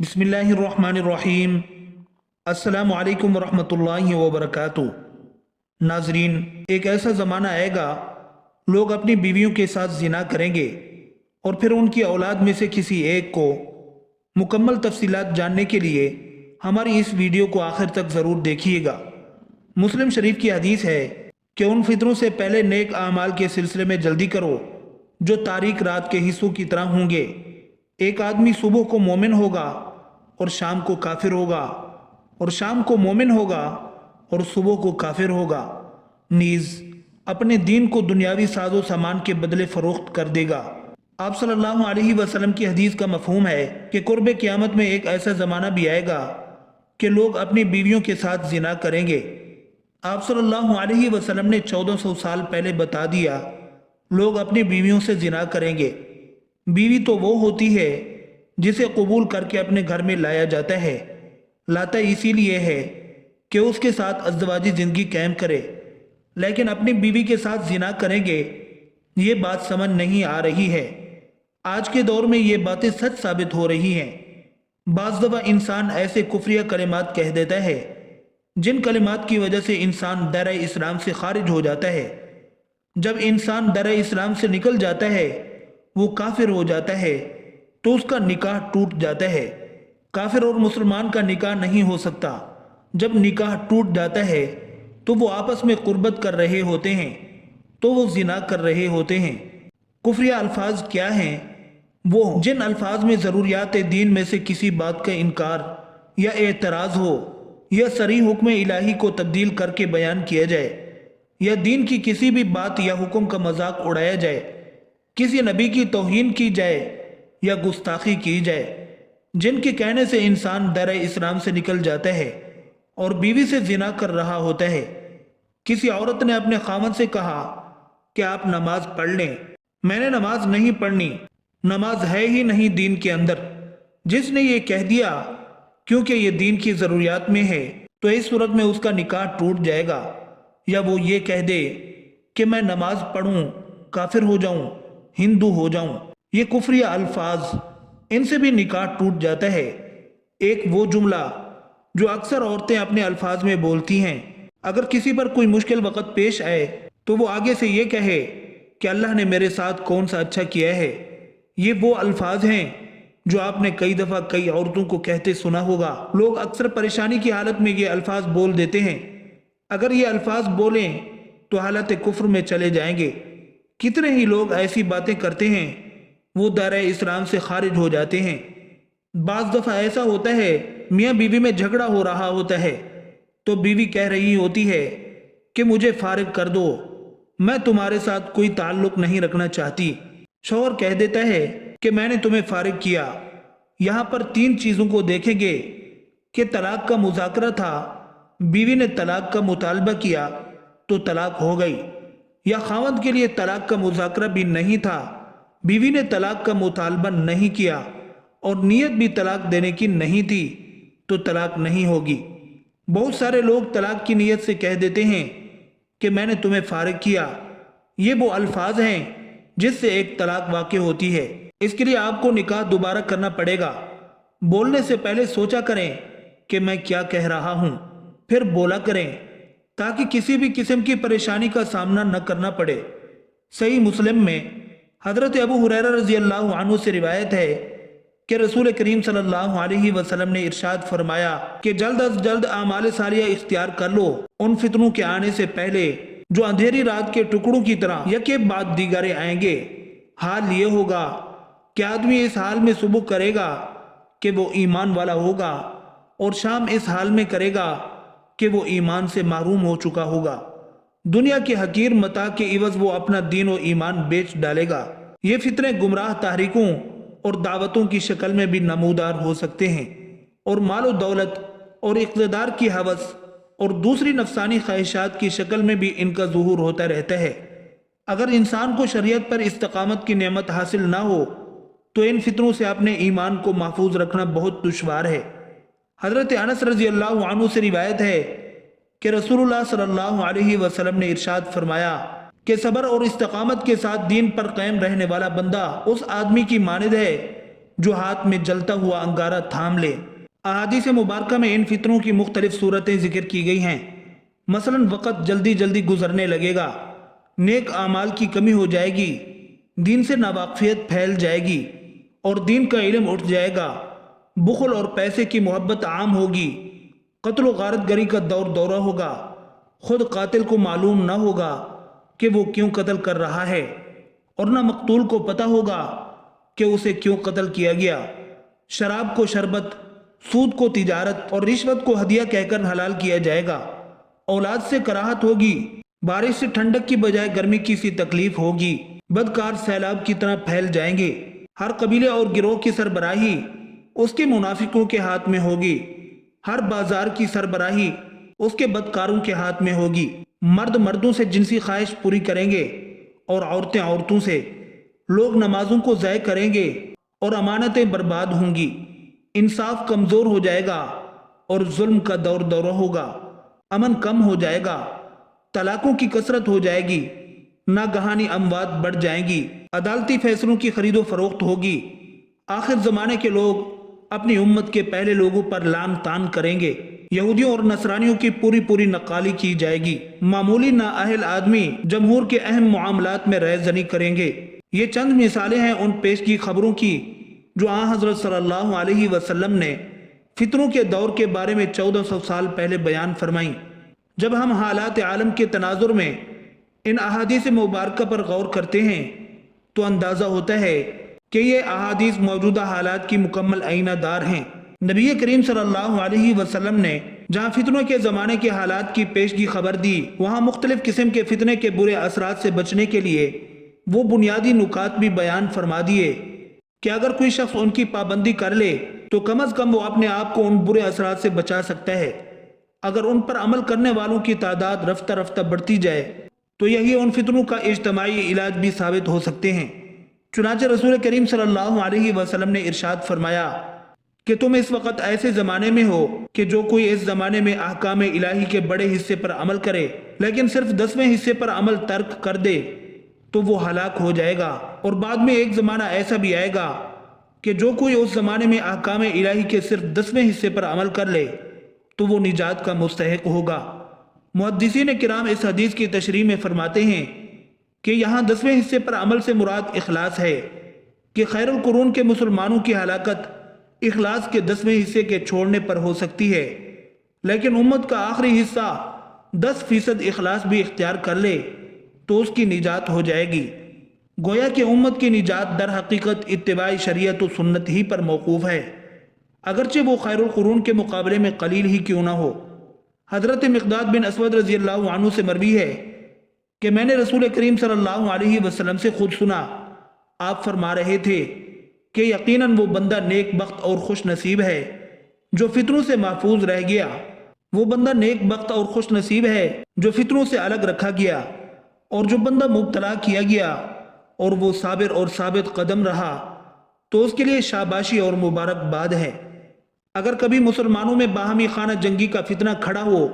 بسم اللہ الرحمن الرحیم۔ السلام علیکم ورحمۃ اللہ وبرکاتہ۔ ناظرین، ایک ایسا زمانہ آئے گا لوگ اپنی بیویوں کے ساتھ زنا کریں گے اور پھر ان کی اولاد میں سے کسی ایک کو۔ مکمل تفصیلات جاننے کے لیے ہماری اس ویڈیو کو آخر تک ضرور دیکھیے گا۔ مسلم شریف کی حدیث ہے کہ ان فطروں سے پہلے نیک اعمال کے سلسلے میں جلدی کرو جو تاریک رات کے حصوں کی طرح ہوں گے۔ ایک آدمی صبح کو مومن ہوگا اور شام کو کافر ہوگا، اور شام کو مومن ہوگا اور صبح کو کافر ہوگا، نیز اپنے دین کو دنیاوی ساز و سامان کے بدلے فروخت کر دے گا۔ آپ صلی اللہ علیہ وسلم کی حدیث کا مفہوم ہے کہ قرب قیامت میں ایک ایسا زمانہ بھی آئے گا کہ لوگ اپنی بیویوں کے ساتھ زنا کریں گے۔ آپ صلی اللہ علیہ وسلم نے 1400 سال پہلے بتا دیا لوگ اپنی بیویوں سے زنا کریں گے۔ بیوی تو وہ ہوتی ہے جسے قبول کر کے اپنے گھر میں لایا جاتا ہے۔ لاتا اسی لیے ہے کہ اس کے ساتھ ازدواجی زندگی قائم کرے، لیکن اپنی بیوی کے ساتھ زنا کریں گے، یہ بات سمجھ نہیں آ رہی ہے۔ آج کے دور میں یہ باتیں سچ ثابت ہو رہی ہیں۔ بعض دفعہ انسان ایسے کفریہ کلمات کہہ دیتا ہے جن کلمات کی وجہ سے انسان دائرہ اسلام سے خارج ہو جاتا ہے۔ جب انسان دائرہ اسلام سے نکل جاتا ہے، وہ کافر ہو جاتا ہے، تو اس کا نکاح ٹوٹ جاتا ہے۔ کافر اور مسلمان کا نکاح نہیں ہو سکتا۔ جب نکاح ٹوٹ جاتا ہے تو وہ آپس میں قربت کر رہے ہوتے ہیں، تو وہ زنا کر رہے ہوتے ہیں۔ کفریہ الفاظ کیا ہیں؟ وہ جن الفاظ میں ضروریات دین میں سے کسی بات کا انکار یا اعتراض ہو، یا صریح حکم الہی کو تبدیل کر کے بیان کیا جائے، یا دین کی کسی بھی بات یا حکم کا مذاق اڑایا جائے، کسی نبی کی توہین کی جائے یا گستاخی کی جائے، جن کے کہنے سے انسان دائرہ اسلام سے نکل جاتا ہے اور بیوی سے زنا کر رہا ہوتا ہے۔ کسی عورت نے اپنے خاوند سے کہا کہ آپ نماز پڑھ لیں۔ میں نے نماز نہیں پڑھنی، نماز ہے ہی نہیں دین کے اندر۔ جس نے یہ کہہ دیا کیونکہ یہ دین کی ضروریات میں ہے، تو اس صورت میں اس کا نکاح ٹوٹ جائے گا۔ یا وہ یہ کہہ دے کہ میں نماز پڑھوں، کافر ہو جاؤں، ہندو ہو جاؤں۔ یہ کفریہ الفاظ، ان سے بھی نکاح ٹوٹ جاتا ہے۔ ایک وہ جملہ جو اکثر عورتیں اپنے الفاظ میں بولتی ہیں، اگر کسی پر کوئی مشکل وقت پیش آئے تو وہ آگے سے یہ کہے کہ اللہ نے میرے ساتھ کون سا اچھا کیا ہے۔ یہ وہ الفاظ ہیں جو آپ نے کئی دفعہ کئی عورتوں کو کہتے سنا ہوگا۔ لوگ اکثر پریشانی کی حالت میں یہ الفاظ بول دیتے ہیں۔ اگر یہ الفاظ بولیں تو حالت کفر میں چلے جائیں گے۔ کتنے ہی لوگ ایسی باتیں کرتے ہیں، وہ دائرہ اسلام سے خارج ہو جاتے ہیں۔ بعض دفعہ ایسا ہوتا ہے میاں بیوی میں جھگڑا ہو رہا ہوتا ہے تو بیوی کہہ رہی ہوتی ہے کہ مجھے فارغ کر دو، میں تمہارے ساتھ کوئی تعلق نہیں رکھنا چاہتی۔ شوہر کہہ دیتا ہے کہ میں نے تمہیں فارغ کیا۔ یہاں پر تین چیزوں کو دیکھیں گے کہ طلاق کا مذاکرہ تھا، بیوی نے طلاق کا مطالبہ کیا تو طلاق ہو گئی، یا خاوند کے لیے طلاق کا مذاکرہ بھی نہیں تھا، بیوی نے طلاق کا مطالبہ نہیں کیا اور نیت بھی طلاق دینے کی نہیں تھی، تو طلاق نہیں ہوگی۔ بہت سارے لوگ طلاق کی نیت سے کہہ دیتے ہیں کہ میں نے تمہیں فارغ کیا۔ یہ وہ الفاظ ہیں جس سے ایک طلاق واقع ہوتی ہے۔ اس کے لیے آپ کو نکاح دوبارہ کرنا پڑے گا۔ بولنے سے پہلے سوچا کریں کہ میں کیا کہہ رہا ہوں، پھر بولا کریں تاکہ کسی بھی قسم کی پریشانی کا سامنا نہ کرنا پڑے۔ صحیح مسلم میں حضرت ابو ہریرہ رضی اللہ عنہ سے روایت ہے کہ رسول کریم صلی اللہ علیہ وسلم نے ارشاد فرمایا کہ جلد از جلد اعمال صالحہ اختیار کر لو ان فتنوں کے آنے سے پہلے جو اندھیری رات کے ٹکڑوں کی طرح یکے بعد دیگرے آئیں گے۔ حال یہ ہوگا کہ آدمی اس حال میں صبح کرے گا کہ وہ ایمان والا ہوگا، اور شام اس حال میں کرے گا کہ وہ ایمان سے محروم ہو چکا ہوگا۔ دنیا کے حقیر متاع کے عوض وہ اپنا دین و ایمان بیچ ڈالے گا۔ یہ فتنے گمراہ تحریکوں اور دعوتوں کی شکل میں بھی نمودار ہو سکتے ہیں، اور مال و دولت اور اقتدار کی ہوس اور دوسری نفسانی خواہشات کی شکل میں بھی ان کا ظہور ہوتا رہتا ہے۔ اگر انسان کو شریعت پر استقامت کی نعمت حاصل نہ ہو تو ان فتنوں سے اپنے ایمان کو محفوظ رکھنا بہت دشوار ہے۔ حضرت انس رضی اللہ عنہ سے روایت ہے کہ رسول اللہ صلی اللہ علیہ وسلم نے ارشاد فرمایا کہ صبر اور استقامت کے ساتھ دین پر قائم رہنے والا بندہ اس آدمی کی مانند ہے جو ہاتھ میں جلتا ہوا انگارہ تھام لے۔ احادیث مبارکہ میں ان فتنوں کی مختلف صورتیں ذکر کی گئی ہیں۔ مثلا وقت جلدی جلدی گزرنے لگے گا، نیک اعمال کی کمی ہو جائے گی، دین سے ناواقفیت پھیل جائے گی اور دین کا علم اٹھ جائے گا، بخل اور پیسے کی محبت عام ہوگی، قتل و غارت گری کا دورہ ہوگا، خود قاتل کو معلوم نہ ہوگا کہ وہ کیوں قتل کر رہا ہے اور نہ مقتول کو پتہ ہوگا کہ اسے کیوں قتل کیا گیا، شراب کو شربت، سود کو تجارت اور رشوت کو ہدیہ کہہ کر حلال کیا جائے گا، اولاد سے کراہت ہوگی، بارش سے ٹھنڈک کی بجائے گرمی کی سی تکلیف ہوگی، بدکار سیلاب کی طرح پھیل جائیں گے، ہر قبیلے اور گروہ کی سربراہی اس کے منافقوں کے ہاتھ میں ہوگی، ہر بازار کی سربراہی اس کے بدکاروں کے ہاتھ میں ہوگی، مرد مردوں سے جنسی خواہش پوری کریں گے اور عورتیں عورتوں سے، لوگ نمازوں کو ضائع کریں گے اور امانتیں برباد ہوں گی، انصاف کمزور ہو جائے گا اور ظلم کا دورہ ہوگا، امن کم ہو جائے گا، طلاقوں کی کثرت ہو جائے گی، ناگہانی اموات بڑھ جائیں گی، عدالتی فیصلوں کی خرید و فروخت ہوگی، آخر زمانے کے لوگ اپنی امت کے پہلے لوگوں پر لعن طعن کریں گے، یہودیوں اور نصرانیوں کی پوری نقالی کی جائے گی، معمولی نااہل آدمی جمہور کے اہم معاملات میں رائے زنی کریں گے۔ یہ چند مثالیں ہیں ان پیشگی خبروں کی جو آن حضرت صلی اللہ علیہ وسلم نے فتنوں کے دور کے بارے میں 1400 سال پہلے بیان فرمائیں۔ جب ہم حالات عالم کے تناظر میں ان احادیث مبارکہ پر غور کرتے ہیں تو اندازہ ہوتا ہے کہ یہ احادیث موجودہ حالات کی مکمل آئینہ دار ہیں۔ نبی کریم صلی اللہ علیہ وسلم نے جہاں فتنوں کے زمانے کے حالات کی پیشگی خبر دی، وہاں مختلف قسم کے فتنے کے برے اثرات سے بچنے کے لیے وہ بنیادی نکات بھی بیان فرما دیے کہ اگر کوئی شخص ان کی پابندی کر لے تو کم از کم وہ اپنے آپ کو ان برے اثرات سے بچا سکتا ہے۔ اگر ان پر عمل کرنے والوں کی تعداد رفتہ رفتہ بڑھتی جائے تو یہی ان فتنوں کا اجتماعی علاج بھی ثابت ہو سکتے ہیں۔ چنانچہ رسول کریم صلی اللہ علیہ وسلم نے ارشاد فرمایا کہ تم اس وقت ایسے زمانے میں ہو کہ جو کوئی اس زمانے میں احکام الہی کے بڑے حصے پر عمل کرے لیکن صرف 10ویں حصے پر عمل ترک کر دے تو وہ ہلاک ہو جائے گا، اور بعد میں ایک زمانہ ایسا بھی آئے گا کہ جو کوئی اس زمانے میں احکام الہی کے صرف 10ویں حصے پر عمل کر لے تو وہ نجات کا مستحق ہوگا۔ محدثین کرام اس حدیث کی تشریح میں فرماتے ہیں کہ یہاں 10ویں حصے پر عمل سے مراد اخلاص ہے کہ خیر القرون کے مسلمانوں کی ہلاکت اخلاص کے 10ویں حصے کے چھوڑنے پر ہو سکتی ہے، لیکن امت کا آخری حصہ 10% اخلاص بھی اختیار کر لے تو اس کی نجات ہو جائے گی۔ گویا کہ امت کی نجات در حقیقت اتباع شریعت و سنت ہی پر موقوف ہے، اگرچہ وہ خیر القرون کے مقابلے میں قلیل ہی کیوں نہ ہو۔ حضرت مقداد بن اسود رضی اللہ عنہ سے مروی ہے کہ میں نے رسول کریم صلی اللہ علیہ وسلم سے خود سنا، آپ فرما رہے تھے کہ یقیناً وہ بندہ نیک بخت اور خوش نصیب ہے جو فتنوں سے محفوظ رہ گیا، وہ بندہ نیک بخت اور خوش نصیب ہے جو فتنوں سے الگ رکھا گیا، اور جو بندہ مبتلا کیا گیا اور وہ صابر اور ثابت قدم رہا تو اس کے لیے شاباشی اور مبارکباد ہے۔ اگر کبھی مسلمانوں میں باہمی خانہ جنگی کا فتنہ کھڑا ہو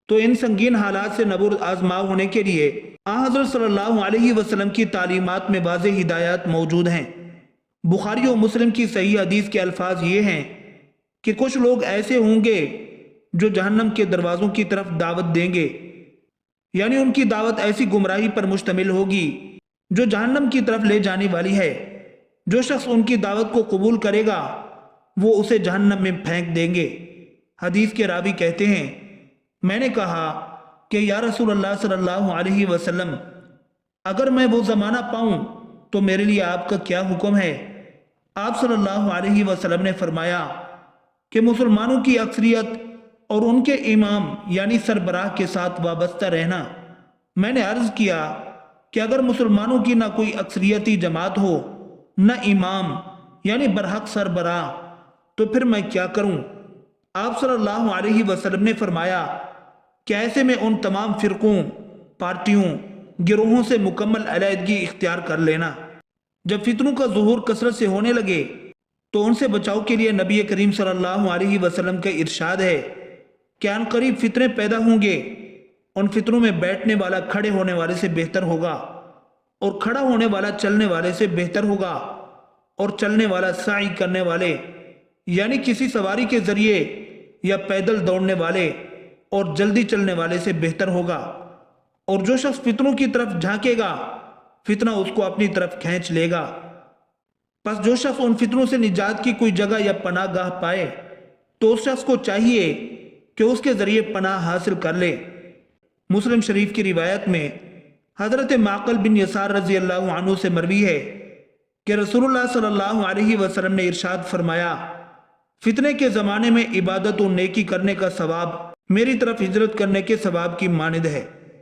تو ان سنگین حالات سے نبرد آزما ہونے کے لیے آن حضرت صلی اللہ علیہ وسلم کی تعلیمات میں واضح ہدایات موجود ہیں۔ بخاری و مسلم کی صحیح حدیث کے الفاظ یہ ہیں کہ کچھ لوگ ایسے ہوں گے جو جہنم کے دروازوں کی طرف دعوت دیں گے، یعنی ان کی دعوت ایسی گمراہی پر مشتمل ہوگی جو جہنم کی طرف لے جانے والی ہے۔ جو شخص ان کی دعوت کو قبول کرے گا وہ اسے جہنم میں پھینک دیں گے۔ حدیث کے راوی کہتے ہیں، میں نے کہا کہ یا رسول اللہ صلی اللہ علیہ وسلم، اگر میں وہ زمانہ پاؤں تو میرے لیے آپ کا کیا حکم ہے؟ آپ صلی اللہ علیہ وسلم نے فرمایا کہ مسلمانوں کی اکثریت اور ان کے امام یعنی سربراہ کے ساتھ وابستہ رہنا۔ میں نے عرض کیا کہ اگر مسلمانوں کی نہ کوئی اکثریتی جماعت ہو نہ امام یعنی برحق سربراہ تو پھر میں کیا کروں؟ آپ صلی اللہ علیہ وسلم نے فرمایا کہ ایسے میں ان تمام فرقوں، پارٹیوں، گروہوں سے مکمل علیحدگی اختیار کر لینا۔ جب فتنوں کا ظہور کثرت سے ہونے لگے تو ان سے بچاؤ کے لیے نبی کریم صلی اللہ علیہ وسلم کا ارشاد ہے کہ ان قریب فتنے پیدا ہوں گے، ان فتنوں میں بیٹھنے والا کھڑے ہونے والے سے بہتر ہوگا اور کھڑا ہونے والا چلنے والے سے بہتر ہوگا، اور چلنے والا سعی کرنے والے یعنی کسی سواری کے ذریعے یا پیدل دوڑنے والے اور جلدی چلنے والے سے بہتر ہوگا۔ اور جو شخص فتنوں کی طرف جھانکے گا فتنہ اس کو اپنی طرف کھینچ لے گا۔ پس جو شخص ان فتنوں سے نجات کی کوئی جگہ یا پناہ گاہ پائے تو اس شخص کو چاہیے کہ اس کے ذریعے پناہ حاصل کر لے۔ مسلم شریف کی روایت میں حضرت معقل بن یسار رضی اللہ عنہ سے مروی ہے کہ رسول اللہ صلی اللہ علیہ وسلم نے ارشاد فرمایا، فتنے کے زمانے میں عبادت و نیکی کرنے کا ثواب میری طرف ہجرت کرنے کے ثواب کی مانند ہے۔